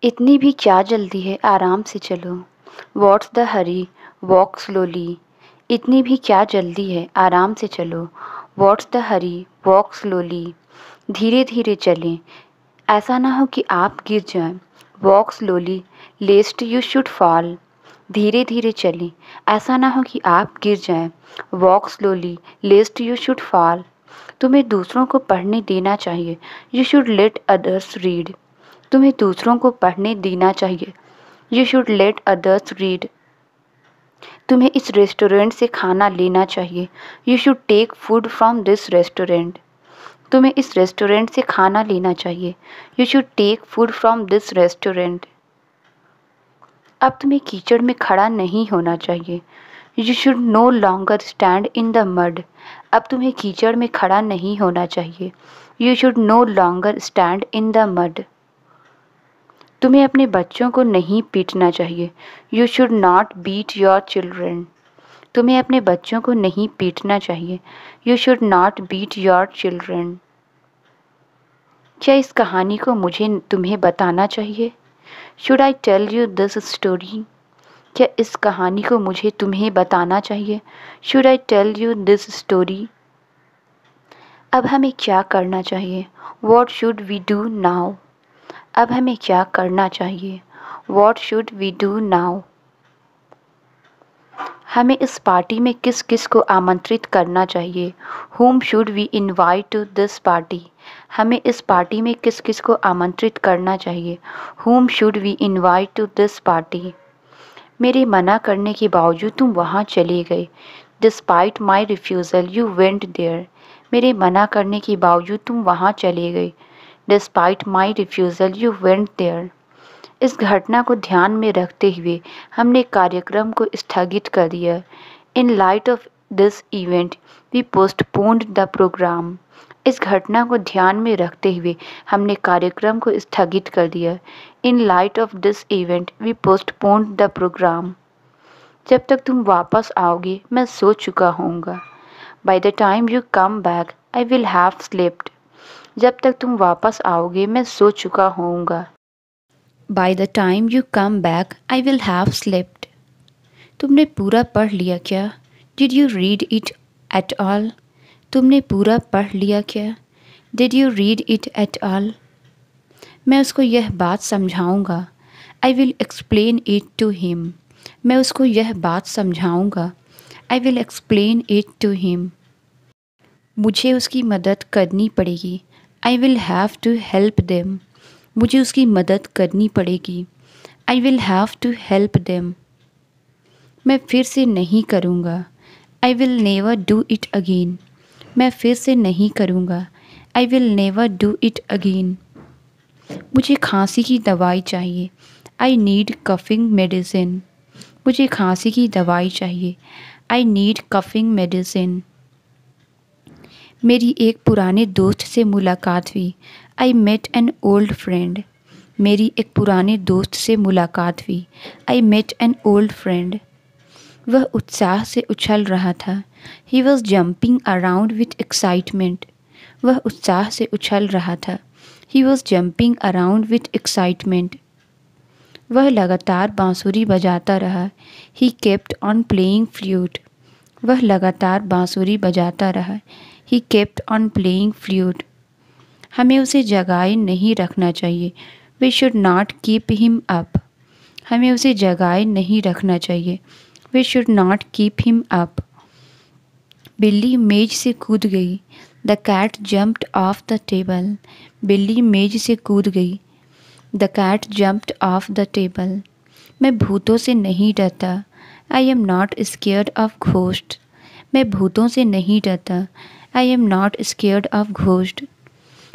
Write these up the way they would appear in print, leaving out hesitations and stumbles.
इतनी भी क्या जल्दी है, आराम से चलो। What's the Hari, walk slowly. इतनी भी क्या जल्दी है, आराम से चलो। What's the Hari, walk slowly. धीरे धीरे चलें, ऐसा ना हो कि आप गिर जाएं। Walk slowly lest you should fall. धीरे धीरे चलें, ऐसा ना हो कि आप गिर जाएं। Walk slowly lest you should fall. तुम्हें दूसरों को पढ़ने देना चाहिए। You should let others read. तुम्हें दूसरों को पढ़ने देना चाहिए। You should let others read. तुम्हें इस रेस्टोरेंट से खाना लेना चाहिए। You should take food from this restaurant. तुम्हें इस रेस्टोरेंट से खाना लेना चाहिए। You should take food from this restaurant. अब तुम्हें कीचड़ में खड़ा नहीं होना चाहिए। You should no longer stand in the mud. अब तुम्हें कीचड़ में खड़ा नहीं होना चाहिए। You should no longer stand in the mud. तुम्हें अपने बच्चों को नहीं पीटना चाहिए। You should not beat your children. तुम्हें अपने बच्चों को नहीं पीटना चाहिए। You should not beat your children. क्या इस कहानी को मुझे तुम्हें बताना चाहिए? Should I tell you this story? क्या इस कहानी को मुझे तुम्हें बताना चाहिए? Should I tell you this story? अब हमें क्या करना चाहिए? What should we do now? अब हमें क्या करना चाहिए? What should we do now? हमें इस पार्टी में किस किस को आमंत्रित करना चाहिए? Whom should we invite to this party? हमें इस पार्टी में किस किस को आमंत्रित करना चाहिए? Whom should we invite to this party? मेरे मना करने के बावजूद तुम वहाँ चले गए। Despite my refusal, you went there. मेरे मना करने के बावजूद तुम वहाँ चले गए। Despite my refusal, you went there. इस घटना को ध्यान में रखते हुए हमने कार्यक्रम को स्थगित कर दिया। In light of this event we postponed the programme. इस घटना को ध्यान में रखते हुए हमने कार्यक्रम को स्थगित कर दिया। In light of this event we postponed the programme. जब तक तुम वापस आओगे मैं सो चुका होऊंगा। By the time you come back I will have slept. जब तक तुम वापस आओगे मैं सो चुका होऊंगा। By the time you come back, I will have slept. तुमने पूरा पढ़ लिया क्या? Did you read it at all? तुमने पूरा पढ़ लिया क्या? Did you read it at all? मैं उसको यह बात समझाऊंगा। I will explain it to him. मैं उसको यह बात समझाऊंगा। I will explain it to him. मुझे उसकी मदद करनी पड़ेगी। I will have to help them. मुझे उसकी मदद करनी पड़ेगी। I will have to help them. मैं फिर से नहीं करूँगा। I will never do it again. मैं फिर से नहीं करूँगा। I will never do it again. मुझे खांसी की दवाई चाहिए। I need coughing medicine. मुझे खांसी की दवाई चाहिए। I need coughing medicine. मेरी एक पुराने दोस्त से मुलाकात हुई। I met an old friend. मेरी एक पुराने दोस्त से मुलाकात हुई। I met an old friend. वह उत्साह से उछल रहा था। He was jumping around with excitement. वह उत्साह से उछल रहा था। He was jumping around with excitement. वह लगातार बांसुरी बजाता रहा। He kept on playing flute. वह लगातार बांसुरी बजाता रहा। He kept on playing flute. हमें उसे जगाए नहीं रखना चाहिए। We should not keep him up. हमें उसे जगाए नहीं रखना चाहिए। We should not keep him up. बिल्ली मेज से कूद गई। The cat jumped off the table. बिल्ली मेज से कूद गई। The cat jumped off the table. मैं भूतों से नहीं डरता। I am not scared of ghost. मैं भूतों से नहीं डरता। I am not scared of ghost.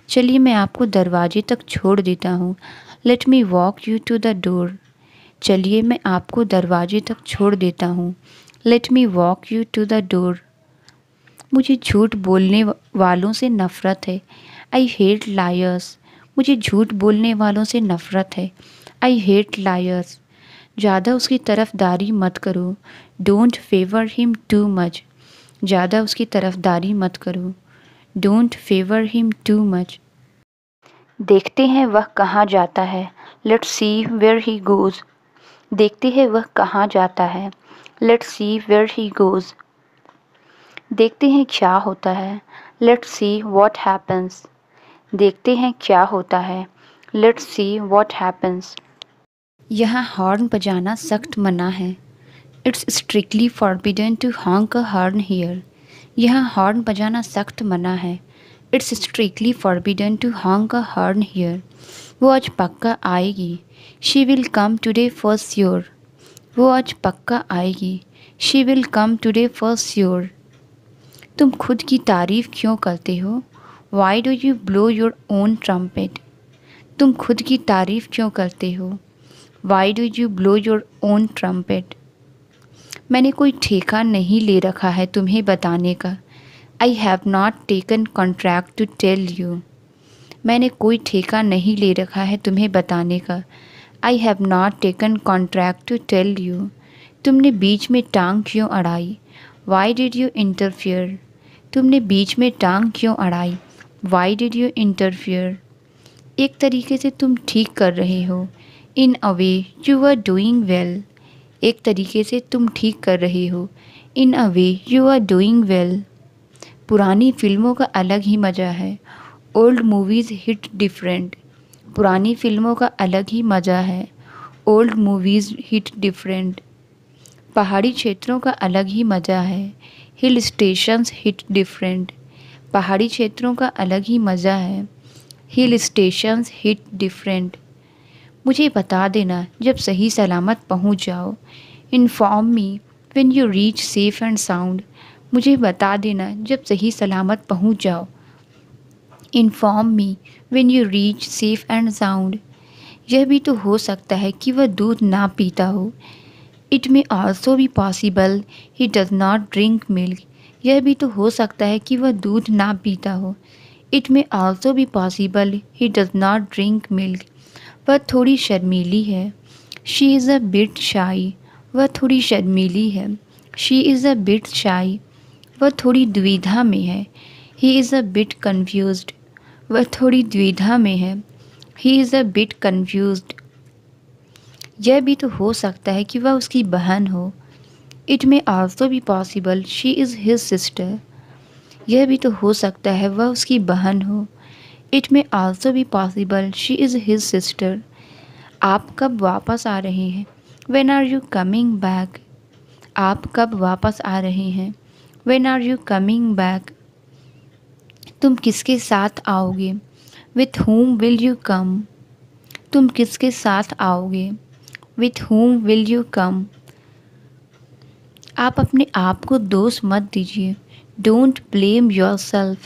चलिए मैं आपको दरवाजे तक छोड़ देता हूँ। Let me walk you to the door. चलिए मैं आपको दरवाजे तक छोड़ देता हूँ। Let me walk you to the door. मुझे झूठ बोलने वालों से नफ़रत है। I hate liars. मुझे झूठ बोलने वालों से नफ़रत है। I hate liars. ज़्यादा उसकी तरफदारी मत करो। Don't favour him too much. ज़्यादा उसकी तरफदारी मत करो। Don't favour him too much. देखते हैं वह कहाँ जाता है। Let's see where he goes. देखते हैं वह कहाँ जाता है। Let's see where he goes. देखते हैं क्या होता है। Let's see what happens. देखते हैं क्या होता है। Let's see what happens. यहाँ हॉर्न बजाना सख्त मना है। It's strictly forbidden to honk a horn here. यहाँ हॉर्न बजाना सख्त मना है। It's strictly forbidden to honk a horn here. वो आज पक्का आएगी। She will come today for sure. वो आज पक्का आएगी। She will come today for sure. तुम खुद की तारीफ़ क्यों करते हो? Why do you blow your own trumpet. तुम खुद की तारीफ़ क्यों करते हो? Why do you blow your own trumpet. मैंने कोई ठेका नहीं ले रखा है तुम्हें बताने का। I have not taken contract to tell you. मैंने कोई ठेका नहीं ले रखा है तुम्हें बताने का। I have not taken contract to tell you. तुमने बीच में टांग क्यों अड़ाई? Why did you interfere. तुमने बीच में टांग क्यों अड़ाई? Why did you interfere. एक तरीके से तुम ठीक कर रहे हो। In a way you are doing well. एक तरीके से तुम ठीक कर रहे हो। In a way you are doing well. पुरानी फिल्मों का अलग ही मज़ा है। Old movies hit different. पुरानी फिल्मों का अलग ही मज़ा है। Old movies hit different. पहाड़ी क्षेत्रों का अलग ही मज़ा है। Hill stations hit different. पहाड़ी क्षेत्रों का अलग ही मज़ा है। Hill stations hit different. मुझे बता देना जब सही सलामत पहुंच जाओ। Inform me when you reach safe and sound. मुझे बता देना जब सही सलामत पहुंच जाओ। Inform me when you reach safe and sound. यह भी तो हो सकता है कि वह दूध ना पीता हो। It may also be possible he does not drink milk. यह भी तो हो सकता है कि वह दूध ना पीता हो। It may also be possible he does not drink milk. वह थोड़ी शर्मीली है। शी इज़ अ बिट शाई। वह थोड़ी शर्मीली है। शी इज़ अ बिट शाई। वह थोड़ी द्विधा में है। He is a bit confused. वह थोड़ी द्विधा में है। He is a bit confused. यह भी तो हो सकता है कि वह उसकी बहन हो। It may also be possible she is his sister. यह भी तो हो सकता है वह उसकी बहन हो। It may also be possible she is his sister. आप कब वापस आ रहे हैं? When are you coming back? आप कब वापस आ रहे हैं? When are you coming back? तुम किसके साथ आओगे? With whom will you come? तुम किसके साथ आओगे? With whom will you come? आप अपने आप को दोष मत दीजिए। Don't blame yourself.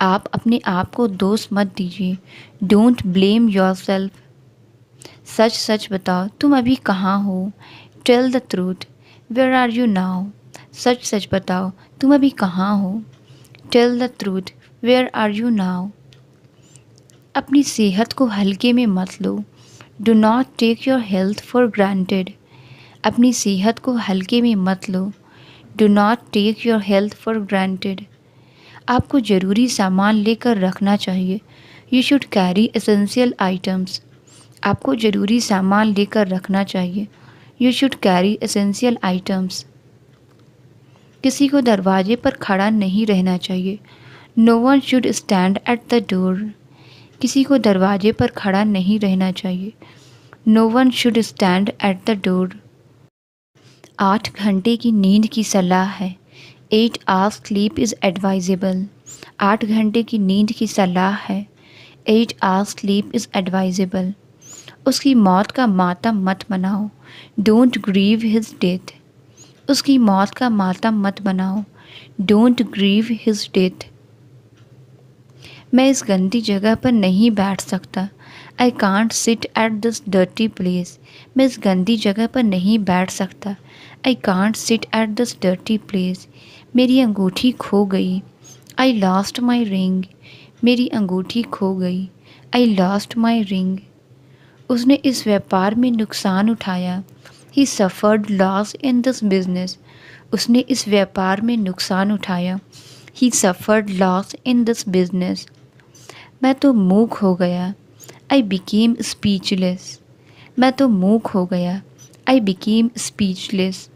आप अपने आप को दोष मत दीजिए। Don't blame yourself. सच सच बताओ तुम अभी कहाँ हो? Tell the truth. Where are you now? सच सच बताओ तुम अभी कहाँ हो? Tell the truth. Where are you now? अपनी सेहत को हल्के में मत लो। Do not take your health for granted. अपनी सेहत को हल्के में मत लो। Do not take your health for granted. आपको ज़रूरी सामान लेकर रखना चाहिए। You should carry essential items. आपको ज़रूरी सामान लेकर रखना चाहिए। You should carry essential items. किसी को दरवाजे पर खड़ा नहीं रहना चाहिए। No one should stand at the door. किसी को दरवाजे पर खड़ा नहीं रहना चाहिए। No one should stand at the door. 8 घंटे की नींद की सलाह है। 8 आवर्स स्लीप इज़ एडवाइजेबल। 8 घंटे की नींद की सलाह है। 8 आवर्स स्लीप इज़ एडवाइजेबल। उसकी मौत का मातम मत मनाओ। Don't grieve his death. उसकी मौत का मातम मत मनाओ। Don't grieve his death. मैं इस गंदी जगह पर नहीं बैठ सकता। I can't sit at this dirty place. मैं इस गंदी जगह पर नहीं बैठ सकता। I can't sit at this dirty place. मेरी अंगूठी खो गई। I lost my ring. मेरी अंगूठी खो गई। I lost my ring. उसने इस व्यापार में नुकसान उठाया। He suffered loss in this business. उसने इस व्यापार में नुकसान उठाया। He suffered loss in this business. मैं तो मूक हो गया। I became speechless. मैं तो मूक हो गया. I became speechless.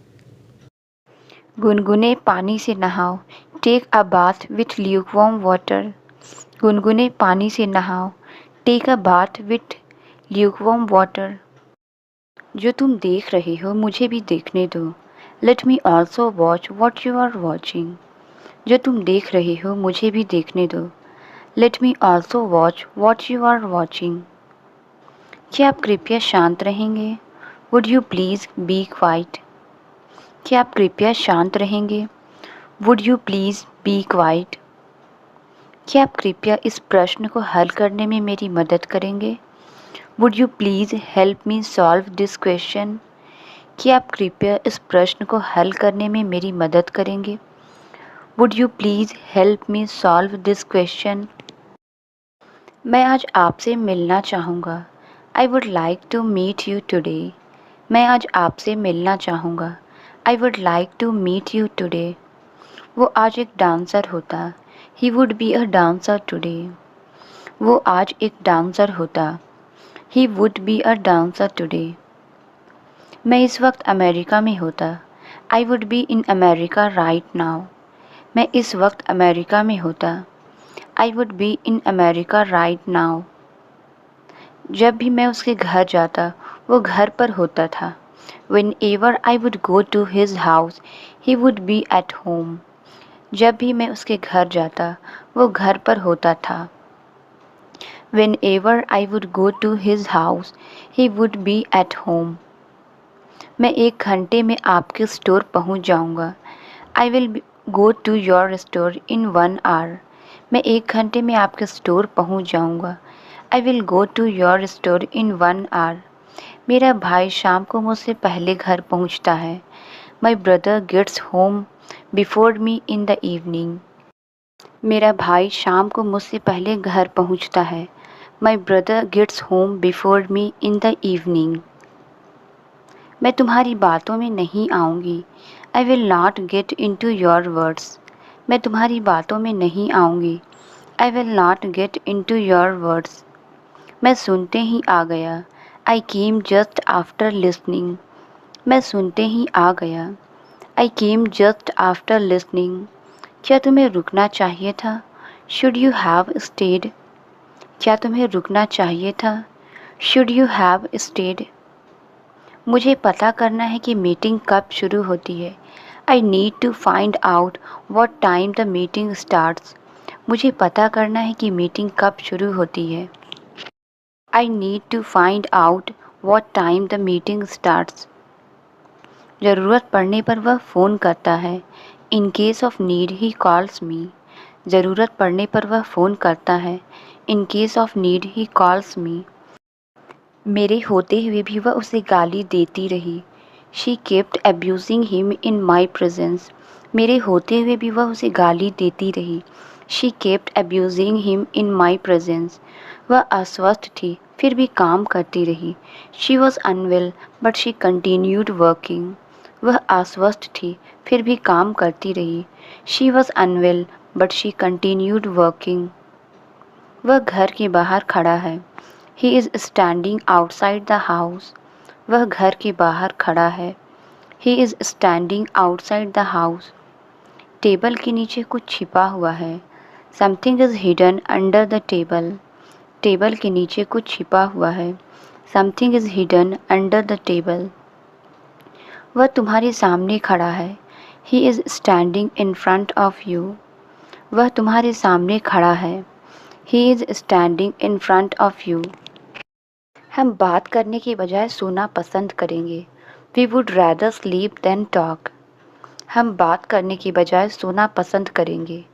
गुनगुने पानी से नहाओ. Take a bath with lukewarm water. गुनगुने पानी से नहाओ. Take a bath with lukewarm water. जो तुम देख रहे हो मुझे भी देखने दो. Let me also watch what you are watching. जो तुम देख रहे हो मुझे भी देखने दो. Let me also watch what you are watching. क्या आप कृपया शांत रहेंगे? Would you please be quiet? क्या आप कृपया शांत रहेंगे? Would you please be quiet? क्या आप कृपया इस प्रश्न को हल करने में मेरी मदद करेंगे? Would you please help me solve this question? क्या आप कृपया इस प्रश्न को हल करने में मेरी मदद करेंगे? Would you please help me solve this question? मैं आज आपसे मिलना चाहूँगा. I would like to meet you today. मैं आज आपसे मिलना चाहूँगा. I would like to meet you today. वो आज एक डांसर होता. He would be a dancer today. वो आज एक डांसर होता. He would be a dancer today. मैं इस वक्त अमेरिका में होता. I would be in America right now. मैं इस वक्त अमेरिका में होता. I would be in America right now. जब भी मैं उसके घर जाता वो घर पर होता था. Whenever I would go to his house, he would be at home. जब भी मैं उसके घर जाता वो घर पर होता था. Whenever I would go to his house, he would be at home. मैं 1 घंटे में आपके स्टोर पहुंच जाऊंगा. I will go to your store in 1 hour. मैं 1 घंटे में आपके स्टोर पहुंच जाऊंगा. I will go to your store in 1 hour. मेरा भाई शाम को मुझसे पहले घर पहुंचता है. My brother gets home before me in the evening. मेरा भाई शाम को मुझसे पहले घर पहुंचता है. My brother gets home before me in the evening. मैं तुम्हारी बातों में नहीं आऊँगी. I will not get into your words. मैं तुम्हारी बातों में नहीं आऊँगी. I will not get into your words. मैं सुनते ही आ गया. I came just after listening. मैं सुनते ही आ गया. I came just after listening. क्या तुम्हें रुकना चाहिए था? Should you have stayed? क्या तुम्हें रुकना चाहिए था? Should you have stayed? मुझे पता करना है कि मीटिंग कब शुरू होती है. I need to find out what time the meeting starts. मुझे पता करना है कि मीटिंग कब शुरू होती है. I need to find out what time the meeting starts. ज़रूरत पड़ने पर वह फ़ोन करता है. In case of need he calls me. ज़रूरत पड़ने पर वह फ़ोन करता है. In case of need he calls me. मेरे होते हुए भी वह उसे गाली देती रही. She kept abusing him in my presence. मेरे होते हुए भी वह उसे गाली देती रही. She kept abusing him in my presence. वह अस्वस्थ थी फिर भी काम करती रही. She was unwell but she continued working. वह अस्वस्थ थी फिर भी काम करती रही. She was unwell but she continued working. वह घर के बाहर खड़ा है. He is standing outside the house. वह घर के बाहर खड़ा है. He is standing outside the house. Table के नीचे कुछ छिपा हुआ है. Something is hidden under the table. Table के नीचे कुछ छिपा हुआ है. Something is hidden under the table. वह तुम्हारे सामने खड़ा है. He is standing in front of you. वह तुम्हारे सामने खड़ा है. He is standing in front of you. हम बात करने के बजाय सोना पसंद करेंगे. We would rather sleep than talk. हम बात करने के बजाय सोना पसंद करेंगे.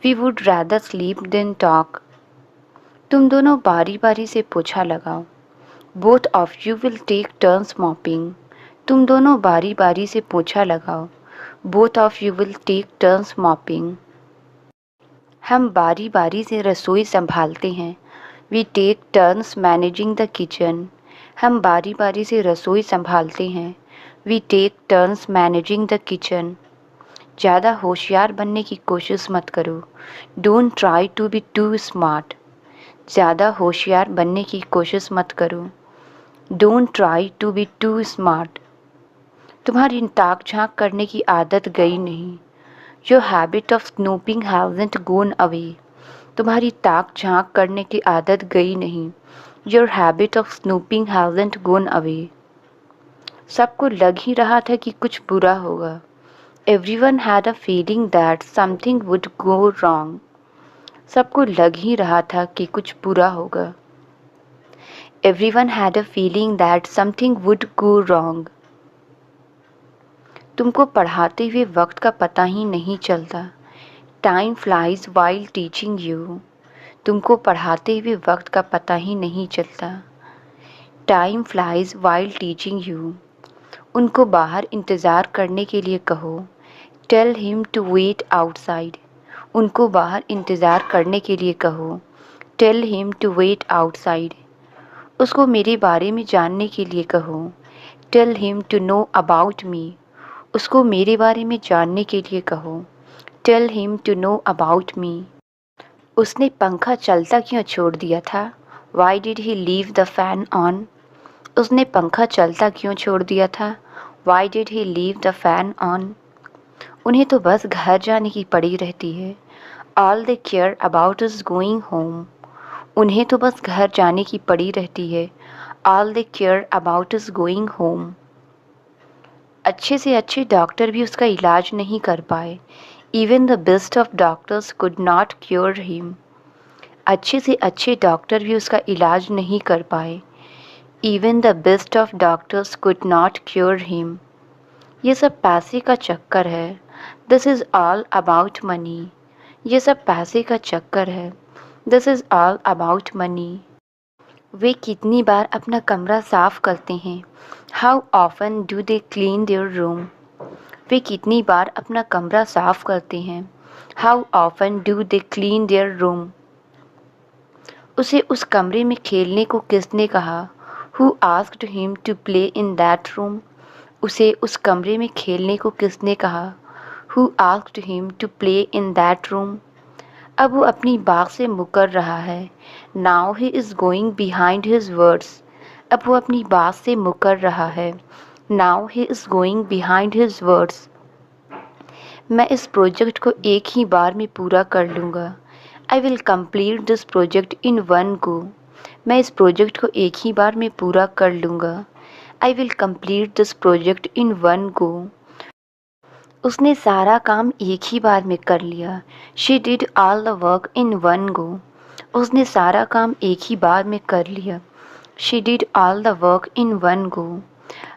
We would rather sleep than talk. तुम दोनों बारी बारी से पोछा लगाओ. Both of you will take turns mopping. तुम दोनों बारी बारी से पोछा लगाओ. Both of you will take turns mopping. हम बारी बारी से रसोई संभालते हैं. We take turns managing the kitchen. हम बारी बारी से रसोई संभालते हैं. We take turns managing the kitchen. ज़्यादा होशियार बनने की कोशिश मत करो. Don't try to be too smart. ज़्यादा होशियार बनने की कोशिश मत करो। Don't try to be too smart. तुम्हारी ताक झांक करने की आदत गई नहीं। Your habit of snooping hasn't gone away. तुम्हारी ताक झांक करने की आदत गई नहीं। Your habit of snooping hasn't gone away. सबको लग ही रहा था कि कुछ बुरा होगा। Everyone had a feeling that something would go wrong. सबको लग ही रहा था कि कुछ बुरा होगा। Everyone had a feeling that something would go wrong. तुमको पढ़ाते हुए वक्त का पता ही नहीं चलता। Time flies while teaching you. तुमको पढ़ाते हुए वक्त का पता ही नहीं चलता। Time flies while teaching you. उनको बाहर इंतज़ार करने के लिए कहो। Tell him to wait outside. उनको बाहर इंतज़ार करने के लिए कहो। Tell him to wait outside. उसको मेरे बारे में जानने के लिए कहो। Tell him to know about me. उसको मेरे बारे में जानने के लिए कहो। Tell him to know about me. उसने पंखा चलता क्यों छोड़ दिया था? Why did he leave the fan on? उसने पंखा चलता क्यों छोड़ दिया था? Why did he leave the fan on? उन्हें तो बस घर जाने की पड़ी रहती है। All they care about is going home. उन्हें तो बस घर जाने की पड़ी रहती है। All they care about is going home. अच्छे से अच्छे डॉक्टर भी उसका इलाज नहीं कर पाए। Even the best of doctors could not cure him. अच्छे से अच्छे डॉक्टर भी उसका इलाज नहीं कर पाए। Even the best of doctors could not cure him. ये सब पैसे का चक्कर है। This is all about money. ये सब पैसे का चक्कर है। This is all about money. वे कितनी बार अपना कमरा साफ करते हैं? How often do they clean their room? वे कितनी बार अपना कमरा साफ करते हैं? How often do they clean their room? उसे उस कमरे में खेलने को किसने कहा? Who asked him to play in that room? उसे उस कमरे में खेलने को किसने कहा? Who asked him to play in that room? अब वो अपनी बात से मुकर रहा है। Now he is going behind his words. अब वो अपनी बात से मुकर रहा है। Now he is going behind his words. मैं इस प्रोजेक्ट को एक ही बार में पूरा कर लूँगा। I will complete this project in one गो। मैं इस प्रोजेक्ट को एक ही बार में पूरा कर लूँगा। I will complete this project in one go. उसने सारा काम एक ही बार में कर लिया। She did all the work in one go. उसने सारा काम एक ही बार में कर लिया। She did all the work in one go.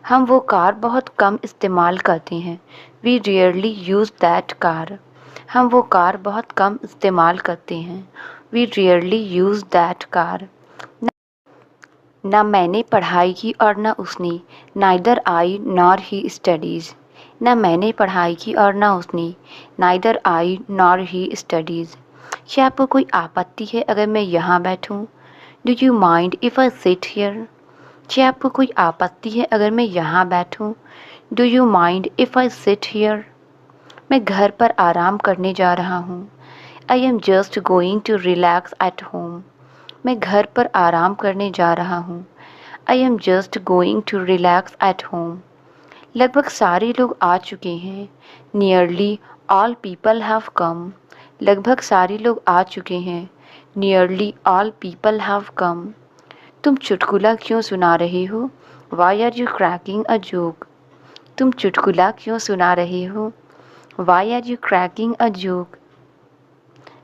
हम वो कार बहुत कम इस्तेमाल करते हैं। We rarely use that car. हम वो कार बहुत कम इस्तेमाल करते हैं। We rarely use that car. ना मैंने पढ़ाई की और ना उसने। Neither I nor he studies. ना मैंने पढ़ाई की और ना उसने। Neither I nor he studies. क्या आपको कोई आपत्ति है अगर मैं यहाँ बैठूँ? Do you mind if I sit here? क्या आपको कोई आपत्ति है अगर मैं यहाँ बैठूँ? Do you mind if I sit here? मैं घर पर आराम करने जा रहा हूँ। I am just going to relax at home. मैं घर पर आराम करने जा रहा हूँ। I am just going to relax at home. लगभग सारे लोग आ चुके हैं। Nearly all people have come. लगभग सारे लोग आ चुके हैं। Nearly all people have come. तुम चुटकुला क्यों सुना रहे हो? Why are you cracking a joke? तुम चुटकुला क्यों सुना रहे हो? Why are you cracking a joke?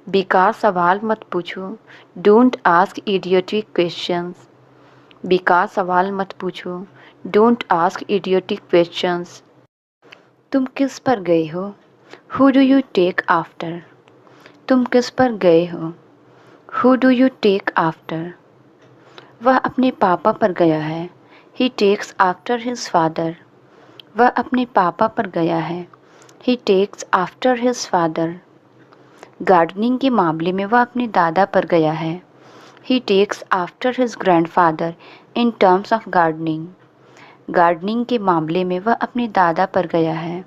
बेकार सवाल मत पूछो। Don't ask idiotic questions. बेकार सवाल मत पूछो। Don't ask idiotic questions. तुम किस पर गए हो? Who do you take after? तुम किस पर गए हो? Who do you take after? वह अपने पापा पर गया है। He takes after his father. वह अपने पापा पर गया है। He takes after his father. Gardening के मामले में वह अपने दादा पर गया है। He takes after his grandfather in terms of gardening. गार्डनिंग के मामले में वह अपने दादा पर गया है।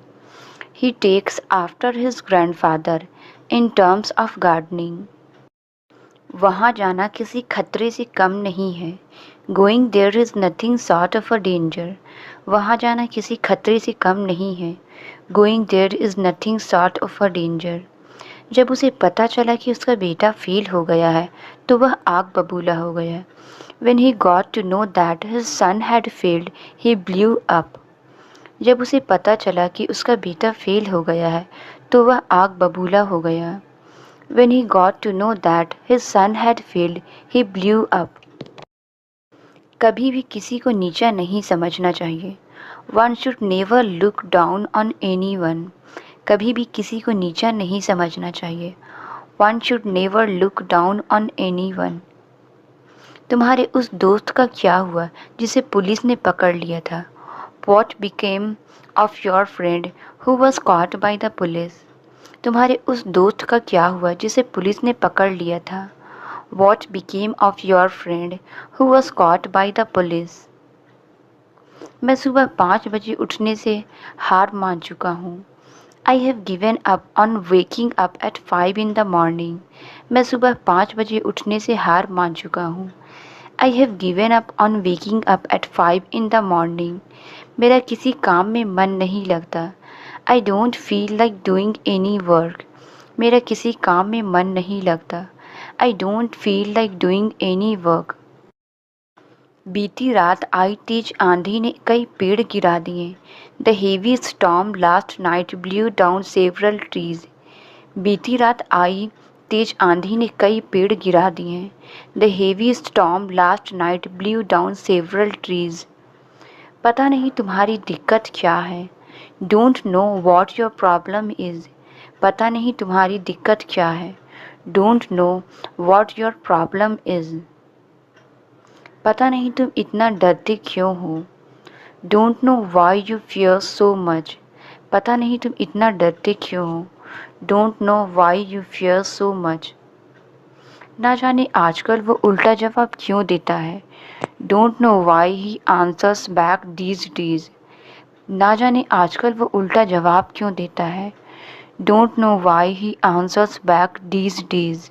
He takes after his grandfather in terms of gardening. वहाँ जाना किसी खतरे से कम नहीं है। Going there is nothing short of a danger. वहाँ जाना किसी खतरे से कम नहीं है। Going there is nothing short of a danger. जब उसे पता चला कि उसका बेटा फेल हो गया है तो वह आग बबूला हो गया। When he got to know that his son had failed, he blew up. जब उसे पता चला कि उसका बेटा फेल हो गया है तो वह आग बबूला हो गया। When he got to know that his son had failed, he blew up. कभी भी किसी को नीचा नहीं समझना चाहिए। One should never look down on anyone. कभी भी किसी को नीचा नहीं समझना चाहिए। One should never look down on anyone. तुम्हारे उस दोस्त का क्या हुआ जिसे पुलिस ने पकड़ लिया था? What became of your friend who was caught by the police? तुम्हारे उस दोस्त का क्या हुआ जिसे पुलिस ने पकड़ लिया था? What became of your friend who was caught by the police? मैं सुबह 5 बजे उठने से हार मान चुका हूँ। I have given up on waking up at 5 in the morning. मैं सुबह 5 बजे उठने से हार मान चुका हूँ। I have given up on waking up at 5 in the morning. मेरा किसी काम में मन नहीं लगता। I don't feel like doing any work. मेरा किसी काम में मन नहीं लगता। I don't feel like doing any work. बीती रात आई तेज आंधी ने कई पेड़ गिरा दिए। The heavy storm last night blew down several trees. बीती रात आई तेज आंधी ने कई पेड़ गिरा दिए। The heavy storm last night blew down several trees. पता नहीं तुम्हारी दिक्कत क्या है। Don't know what your problem is. पता नहीं तुम्हारी दिक्कत क्या है। Don't know what your problem is. पता नहीं तुम इतना डरते क्यों हो। Don't know why you fear so much. पता नहीं तुम इतना डरते क्यों हो। Don't know why you fear so much. ना जाने आजकल वो उल्टा जवाब क्यों देता है। Don't know why he answers back these days. ना जाने आजकल वो उल्टा जवाब क्यों देता है। Don't know why he answers back these days.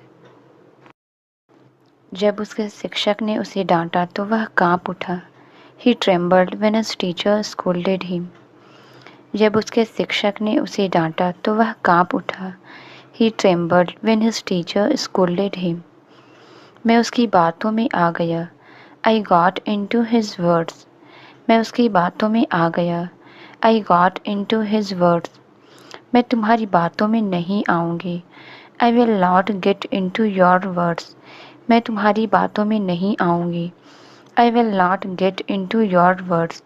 जब उसके शिक्षक ने उसे डांटा तो वह कांप उठा। He trembled when his teacher scolded him. जब उसके शिक्षक ने उसे डांटा तो वह कांप उठा। He trembled when his teacher scolded him. मैं उसकी बातों में आ गया। I got into his words. मैं उसकी बातों में आ गया। I got into his words. मैं तुम्हारी बातों में नहीं आऊँगी। I will not get into your words. मैं तुम्हारी बातों में नहीं आऊँगी। I will not get into your words.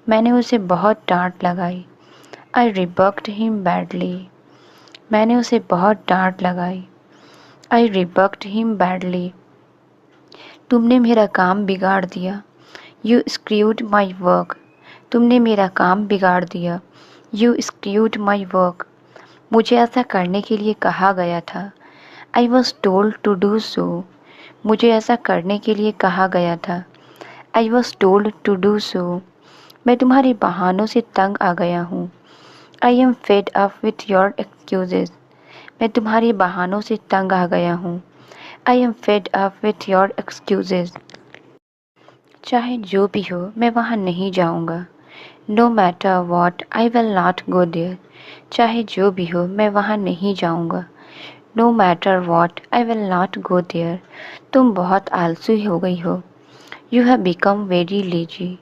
मैंने उसे बहुत डांट लगाई। I rebuked him badly. मैंने उसे बहुत डांट लगाई। I rebuked him badly. तुमने मेरा काम बिगाड़ दिया। You screwed my work. तुमने मेरा काम बिगाड़ दिया। You screwed my work. मुझे ऐसा करने के लिए कहा गया था। I was told to do so. मुझे ऐसा करने के लिए कहा गया था। I was told to do so. मैं तुम्हारे बहानों से तंग आ गया हूँ। I am fed up with your excuses. मैं तुम्हारे बहानों से तंग आ गया हूँ। I am fed up with your excuses. चाहे जो भी हो मैं वहाँ नहीं जाऊँगा। No matter what, I will not go there. चाहे जो भी हो मैं वहाँ नहीं जाऊँगा। No matter what, I will not go there. तुम बहुत आलसी हो गई हो। You have become very lazy.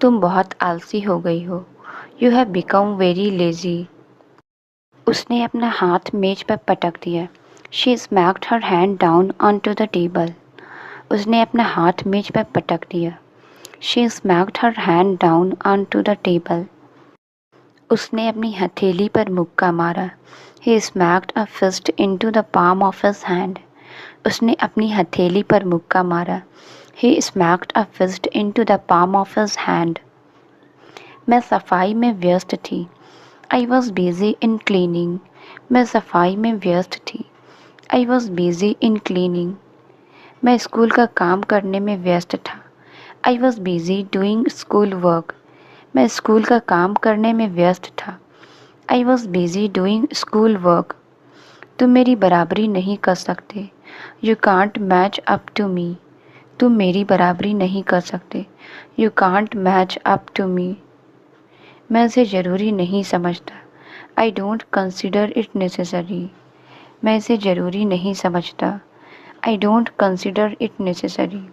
तुम बहुत आलसी हो गई हो। You have become very lazy. उसने अपना हाथ मेज पर पटक दिया। She smacked her hand down onto the table. उसने अपना हाथ मेज पर पटक दिया। She smacked her hand down onto the table. उसने अपनी हथेली पर मुक्का मारा। He smacked a fist into the palm of his hand. उसने अपनी हथेली पर मुक्का मारा। He smacked a fist into the palm of his hand. मैं सफाई में व्यस्त थी। I was busy in cleaning. मैं सफाई में व्यस्त थी। I was busy in cleaning. मैं स्कूल का काम करने में व्यस्त था। I was busy doing school work. मैं स्कूल का काम करने में व्यस्त था। I was busy doing school work. तुम मेरी बराबरी नहीं कर सकते। You can't match up to me, तुम मेरी बराबरी नहीं कर सकते। You can't match up to me, मैं इसे ज़रूरी नहीं समझता। I don't consider it necessary, मैं इसे ज़रूरी नहीं समझता। I don't consider it necessary.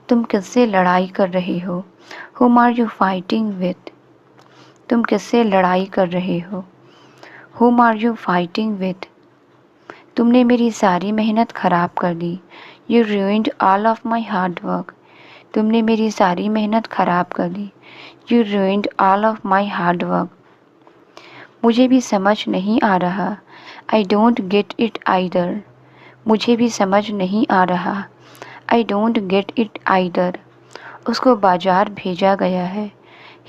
तुम किससे लड़ाई कर रहे हो? Whom are you fighting with? तुम किससे लड़ाई कर रहे हो? Whom are you fighting with? तुमने मेरी सारी मेहनत ख़राब कर दी। You ruined all of my hard work. तुमने मेरी सारी मेहनत ख़राब कर दी। You ruined all of my hard work. मुझे भी समझ नहीं आ रहा। I don't get it either. मुझे भी समझ नहीं आ रहा। I don't get it either. उसको बाजार भेजा गया है।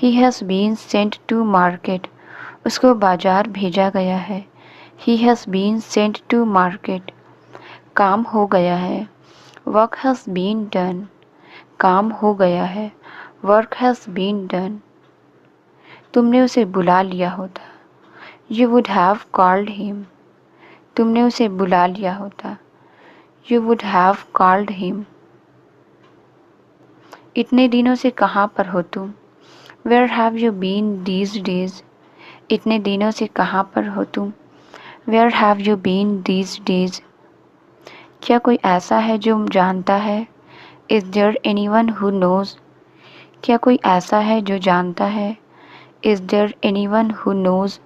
He has been sent to market. उसको बाजार भेजा गया है। He has been sent to market. काम हो गया है। Work has been done. काम हो गया है। Work has been done. तुमने उसे बुला लिया होता। You would have called him. तुमने उसे बुला लिया होता। You would have called him. इतने दिनों से कहाँ पर हो तुम? Where have you been these days? इतने दिनों से कहाँ पर हो तुम? Where have you been these days? क्या कोई ऐसा है जो जानता है? Is there anyone who knows? क्या कोई ऐसा है जो जानता है? Is there anyone who knows?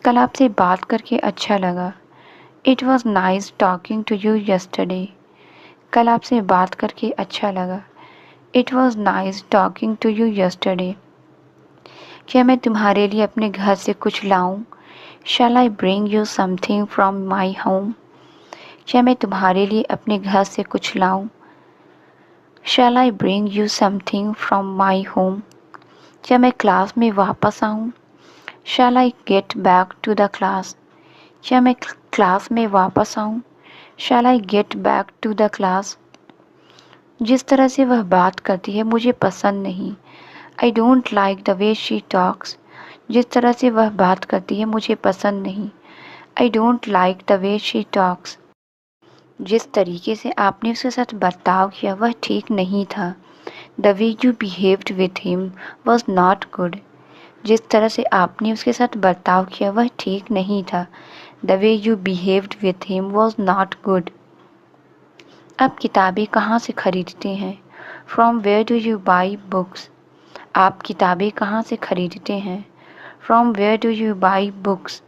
कल आपसे बात करके अच्छा लगा। It was nice talking to you yesterday. कल आपसे बात करके अच्छा लगा। It was nice talking to you yesterday. क्या मैं तुम्हारे लिए अपने घर से कुछ लाऊं? Shall I bring you something from my home? क्या मैं तुम्हारे लिए अपने घर से कुछ लाऊं? Shall I bring you something from my home? क्या मैं क्लास में वापस आऊं? Shall I get back to the class? क्या मैं क्लास में वापस आऊं? Shall I get back to the class? जिस तरह से वह बात करती है मुझे पसंद नहीं। I don't like the way she talks. जिस तरह से वह बात करती है मुझे पसंद नहीं। I don't like the way she talks. जिस तरीके से आपने उसके साथ बर्ताव किया वह ठीक नहीं था। The way you behaved with him was not good. जिस तरह से आपने उसके साथ बर्ताव किया वह ठीक नहीं था। The way you behaved with him was not good. आप किताबें कहाँ से खरीदते हैं? From where do you buy books? आप किताबें कहाँ से खरीदते हैं? From where do you buy books?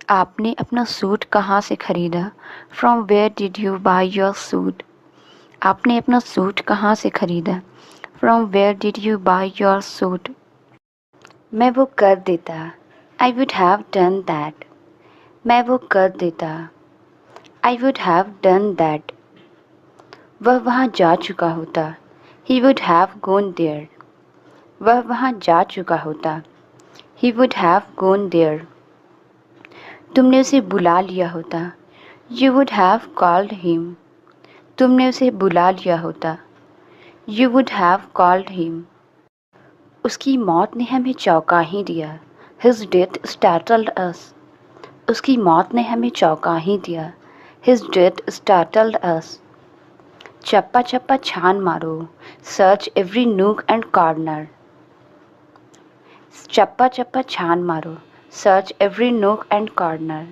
आपने अपना सूट कहाँ से खरीदा? From where did you buy your suit? आपने अपना सूट कहाँ से खरीदा? From where did you buy your suit? मैं वो कर देता। I would have done that. मैं वो कर देता। I would have done that. वह वहाँ जा चुका होता। He would have gone there. वह वहाँ जा चुका होता। He would have gone there. तुमने उसे बुला लिया होता। You would have called him. तुमने उसे बुला लिया होता। You would have called him. उसकी मौत ने हमें चौंका ही दिया। His death startled us. उसकी मौत ने हमें चौंका ही दिया। His death startled us. चप्पा चप्पा छान मारो। Search every nook and corner. चप्पा चप्पा छान मारो। Search every nook and corner.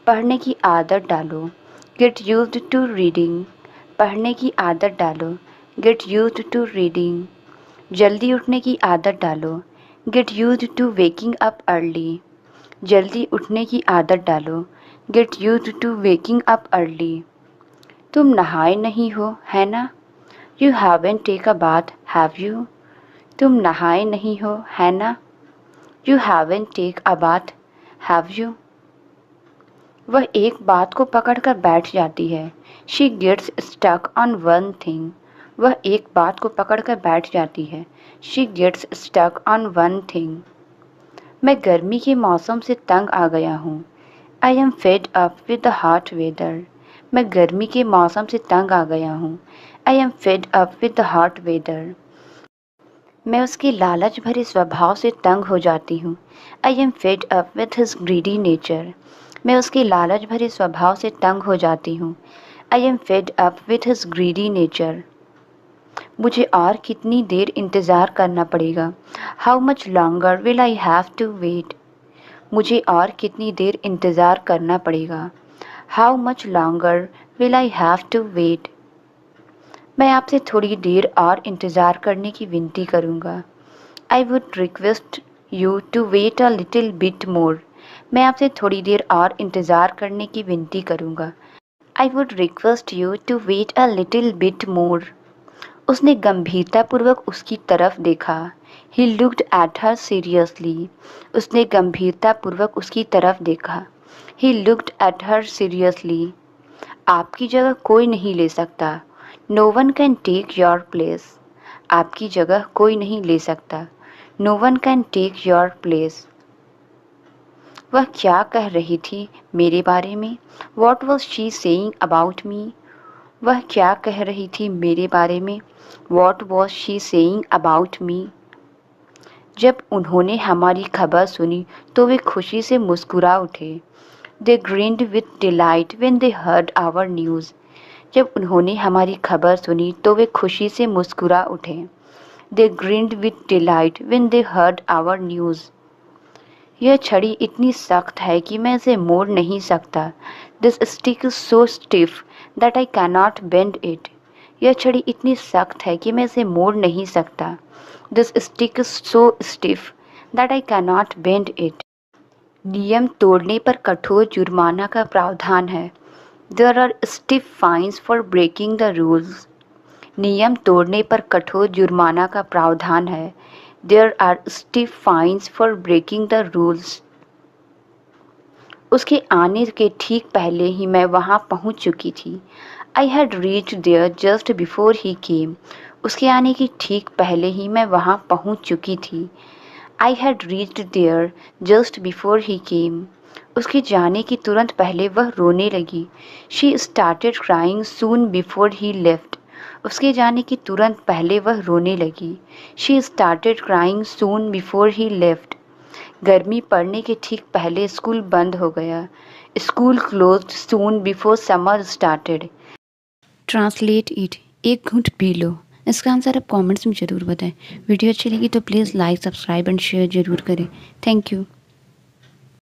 पढ़ने की आदत डालो। Get used to reading. पढ़ने की आदत डालो। Get used to reading. जल्दी उठने की आदत डालो। Get used to waking up early. जल्दी उठने की आदत डालो। Get used to waking up early. तुम नहाए नहीं हो, है ना? You haven't take a bath, have you? तुम नहाए नहीं हो, है ना? You haven't take a bath, have you? वह एक बात को पकड़कर बैठ जाती है। She gets stuck on one thing. वह एक बात को पकड़कर बैठ जाती है। She gets stuck on one thing. मैं गर्मी के मौसम से तंग आ गया हूँ। I am fed up with the hot weather. मैं गर्मी के मौसम से तंग आ गया हूँ। I am fed up with the hot weather. मैं उसके लालच भरे स्वभाव से तंग हो जाती हूँ। I am fed up with his greedy nature. मैं उसके लालच भरे स्वभाव से तंग हो जाती हूँ। I am fed up with his greedy nature. मुझे और कितनी देर इंतज़ार करना पड़ेगा? How much longer will I have to wait? मुझे और कितनी देर इंतज़ार करना पड़ेगा? How much longer will I have to wait? मैं आपसे थोड़ी देर और इंतज़ार करने की विनती करूँगा। I would request you to wait a little bit more. मैं आपसे थोड़ी देर और इंतज़ार करने की विनती करूँगा। I would request you to wait a little bit more. उसने गंभीरतापूर्वक उसकी तरफ देखा। He looked at her seriously. उसने गंभीरतापूर्वक उसकी तरफ देखा। He looked at her seriously. आपकी जगह कोई नहीं ले सकता। No one can take your place. आपकी जगह कोई नहीं ले सकता। No one can take your place. वह क्या कह रही थी मेरे बारे में? What was she saying about me? वह क्या कह रही थी मेरे बारे में? What was she saying about me? जब उन्होंने हमारी खबर सुनी तो वे खुशी से मुस्कुरा उठे। They grinned with delight when they heard our news. जब उन्होंने हमारी खबर सुनी तो वे खुशी से मुस्कुरा उठे। They grinned with delight when they heard our news. यह छड़ी इतनी सख्त है कि मैं इसे मोड़ नहीं सकता। This stick is so stiff that I cannot bend it. यह छड़ी इतनी सख्त है कि मैं इसे मोड़ नहीं सकता। This stick is so stiff that I cannot bend it. नियम तोड़ने पर कठोर जुर्माना का प्रावधान है। There are stiff fines for breaking the rules. नियम तोड़ने पर कठोर जुर्माना का प्रावधान है। There are stiff fines for breaking the rules. उसके आने के ठीक पहले ही मैं वहाँ पहुँच चुकी थी। I had reached there just before he came. उसके आने की ठीक पहले ही मैं वहाँ पहुँच चुकी थी। I had reached there just before he came. उसके जाने की तुरंत पहले वह रोने लगी। She started crying soon before he left. उसके जाने की तुरंत पहले वह रोने लगी। She started crying soon before he left. गर्मी पड़ने के ठीक पहले स्कूल बंद हो गया। School closed soon before summer started. Translate it. एक घूंट पी लो। इसका आंसर आप कमेंट्स में ज़रूर बताएं। वीडियो अच्छी लगी तो please like, subscribe and share ज़रूर करें। Thank you.